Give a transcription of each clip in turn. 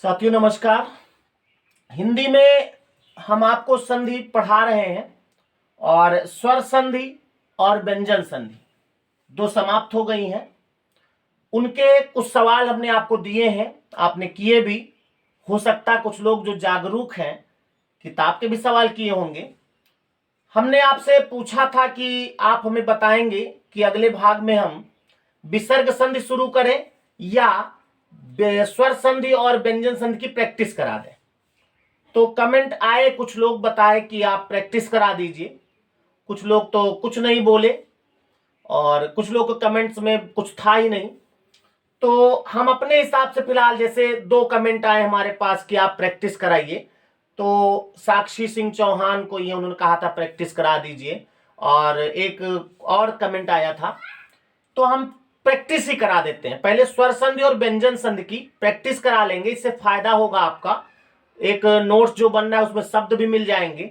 साथियों नमस्कार। हिंदी में हम आपको संधि पढ़ा रहे हैं और स्वर संधि और व्यंजन संधि दो समाप्त हो गई हैं। उनके कुछ सवाल हमने आपको दिए हैं, आपने किए भी। हो सकता है कुछ लोग जो जागरूक हैं किताब के भी सवाल किए होंगे। हमने आपसे पूछा था कि आप हमें बताएंगे कि अगले भाग में हम विसर्ग संधि शुरू करें या स्वर संधि और व्यंजन संधि की प्रैक्टिस करा दें। तो कमेंट आए, कुछ लोग बताए कि आप प्रैक्टिस करा दीजिए, कुछ लोग तो कुछ नहीं बोले और कुछ लोग को कमेंट्स में कुछ था ही नहीं। तो हम अपने हिसाब से फिलहाल, जैसे दो कमेंट आए हमारे पास कि आप प्रैक्टिस कराइए, तो साक्षी सिंह चौहान को ये उन्होंने कहा था प्रैक्टिस करा दीजिए, और एक और कमेंट आया था। तो हम प्रैक्टिस ही करा देते हैं, पहले स्वर संधि और व्यंजन संधि की प्रैक्टिस करा लेंगे, इससे फायदा होगा आपका। एक नोट्स जो बन रहा है उसमें शब्द भी मिल जाएंगे।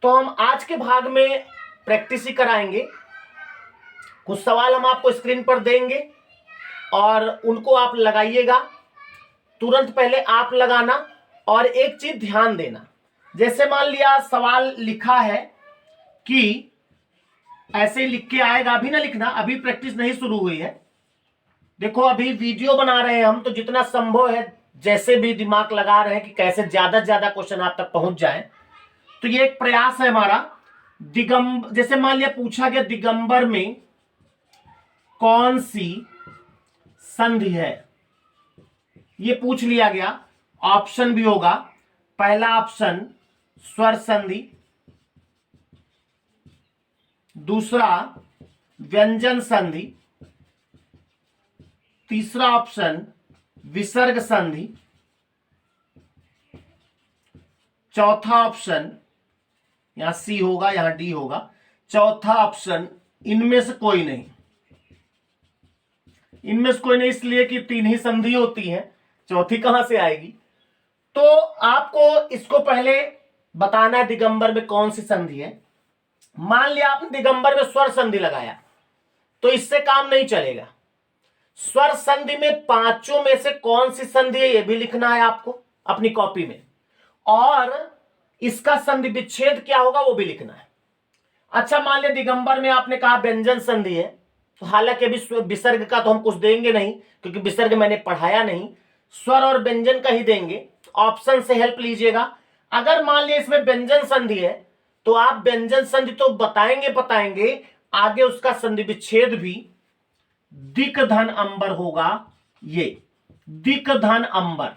तो हम आज के भाग में प्रैक्टिस ही कराएंगे। कुछ सवाल हम आपको स्क्रीन पर देंगे और उनको आप लगाइएगा। तुरंत पहले आप लगाना और एक चीज ध्यान देना, जैसे मान लिया सवाल लिखा है कि ऐसे लिख के आएगा, अभी ना लिखना, अभी प्रैक्टिस नहीं शुरू हुई है। देखो अभी वीडियो बना रहे हैं हम, तो जितना संभव है जैसे भी दिमाग लगा रहे हैं कि कैसे ज्यादा से ज्यादा क्वेश्चन आप तक पहुंच जाए। तो ये एक प्रयास है हमारा। जैसे मान लिया पूछा गया दिगंबर में कौन सी संधि है, ये पूछ लिया गया। ऑप्शन भी होगा। पहला ऑप्शन स्वर संधि, दूसरा व्यंजन संधि, तीसरा ऑप्शन विसर्ग संधि, चौथा ऑप्शन यहां सी होगा, यहां डी होगा, चौथा ऑप्शन इनमें से कोई नहीं। इनमें से कोई नहीं इसलिए कि तीन ही संधि होती हैं, चौथी कहां से आएगी। तो आपको इसको पहले बताना है दिगंबर में कौन सी संधि है। मान लिया आपने दिगंबर में स्वर संधि लगाया, तो इससे काम नहीं चलेगा। स्वर संधि में पांचों में से कौन सी संधि है यह भी लिखना है आपको अपनी कॉपी में, और इसका संधि विच्छेद क्या होगा वो भी लिखना है। अच्छा, मान लिया दिगंबर में आपने कहा व्यंजन संधि है, तो हालांकि अभी विसर्ग का तो हम कुछ देंगे नहीं क्योंकि विसर्ग मैंने पढ़ाया नहीं, स्वर और व्यंजन का ही देंगे। ऑप्शन से हेल्प लीजिएगा। अगर मान लिया इसमें व्यंजन संधि है तो आप व्यंजन संधि तो बताएंगे, आगे उसका संधि विच्छेद भी दिक धन अंबर होगा। ये दिक धन अंबर,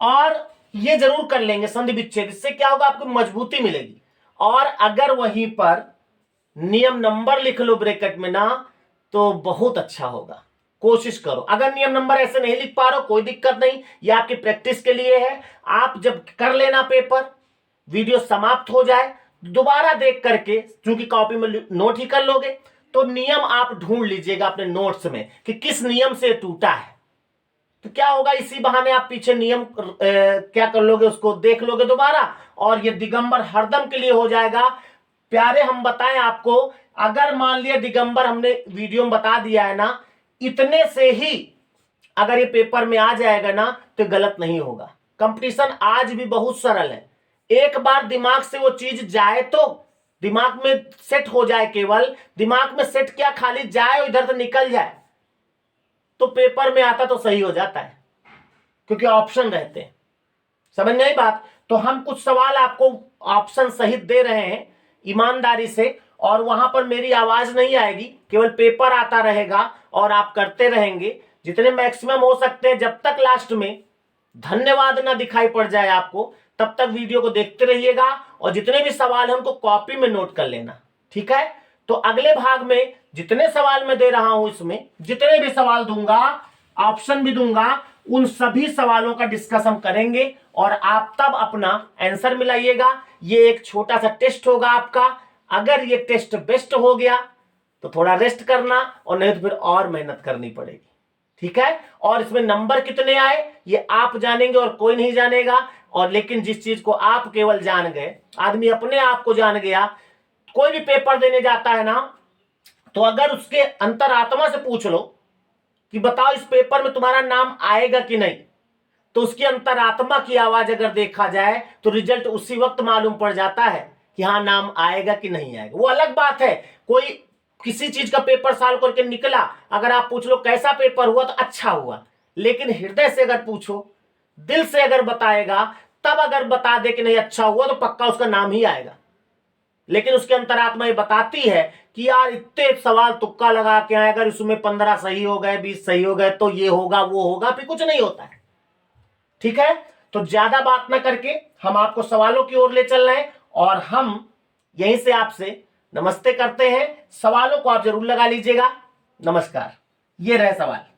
और ये जरूर कर लेंगे संधि विच्छेद। इससे क्या होगा, आपको मजबूती मिलेगी। और अगर वहीं पर नियम नंबर लिख लो ब्रैकेट में ना, तो बहुत अच्छा होगा। कोशिश करो। अगर नियम नंबर ऐसे नहीं लिख पा रहे हो कोई दिक्कत नहीं, ये आपकी प्रैक्टिस के लिए है। आप जब कर लेना पेपर, वीडियो समाप्त हो जाए, दोबारा देख करके, क्योंकि कॉपी में नोट ही कर लोगे, तो नियम आप ढूंढ लीजिएगा अपने नोट्स में कि किस नियम से टूटा है। तो क्या होगा, इसी बहाने आप पीछे नियम क्या कर लोगे, उसको देख लोगे दोबारा, और ये दिगंबर हरदम के लिए हो जाएगा। प्यारे हम बताएं आपको, अगर मान लिया दिगंबर हमने वीडियो में बता दिया है ना, इतने से ही अगर ये पेपर में आ जाएगा ना तो गलत नहीं होगा। कंपटीशन आज भी बहुत सरल है। एक बार दिमाग से वो चीज जाए तो दिमाग में सेट हो जाए, केवल दिमाग में सेट क्या, खाली जाए और इधर से निकल जाए तो पेपर में आता तो सही हो जाता है, क्योंकि ऑप्शन रहते हैं। समझ में आई बात। तो हम कुछ सवाल आपको ऑप्शन सहित दे रहे हैं ईमानदारी से, और वहां पर मेरी आवाज नहीं आएगी, केवल पेपर आता रहेगा और आप करते रहेंगे जितने मैक्सिमम हो सकते हैं। जब तक लास्ट में धन्यवाद ना दिखाई पड़ जाए आपको, तब तक वीडियो को देखते रहिएगा, और जितने भी सवाल हैं उनको कॉपी में नोट कर लेना, ठीक है। तो अगले भाग में जितने सवाल मैं दे रहा हूं, इसमें जितने भी सवाल दूंगा, ऑप्शन भी दूंगा, उन सभी सवालों का डिस्कस हम करेंगे और आप तब अपना आंसर मिलाइएगा। ये एक छोटा सा टेस्ट होगा आपका। अगर ये टेस्ट बेस्ट हो गया तो थोड़ा रेस्ट करना, और नहीं तो फिर और मेहनत करनी पड़ेगी, ठीक है। और इसमें नंबर कितने आए ये आप जानेंगे और कोई नहीं जानेगा। और लेकिन जिस चीज को आप केवल जान गए, आदमी अपने आप को जान गया, कोई भी पेपर देने जाता है ना, तो अगर उसके अंतरात्मा से पूछ लो कि बताओ इस पेपर में तुम्हारा नाम आएगा कि नहीं, तो उसकी अंतरात्मा की आवाज अगर देखा जाए तो रिजल्ट उसी वक्त मालूम पड़ जाता है कि हाँ नाम आएगा कि नहीं आएगा। वो अलग बात है, कोई किसी चीज का पेपर सॉल्व करके निकला, अगर आप पूछ लो कैसा पेपर हुआ तो अच्छा हुआ, लेकिन हृदय से अगर पूछो, दिल से अगर बताएगा, तब अगर बता दे कि नहीं अच्छा हुआ तो पक्का उसका नाम ही आएगा। लेकिन उसकी अंतरात्मा ये बताती है कि यार इतने सवाल तुक्का लगा के आए, अगर उसमें 15 सही हो गए 20 सही हो गए तो ये होगा वो होगा, फिर कुछ नहीं होता है। ठीक है, तो ज्यादा बात ना करके हम आपको सवालों की ओर ले चल रहे हैं और हम यहीं से आपसे नमस्ते करते हैं। सवालों को आप जरूर लगा लीजिएगा। नमस्कार। ये रहे सवाल।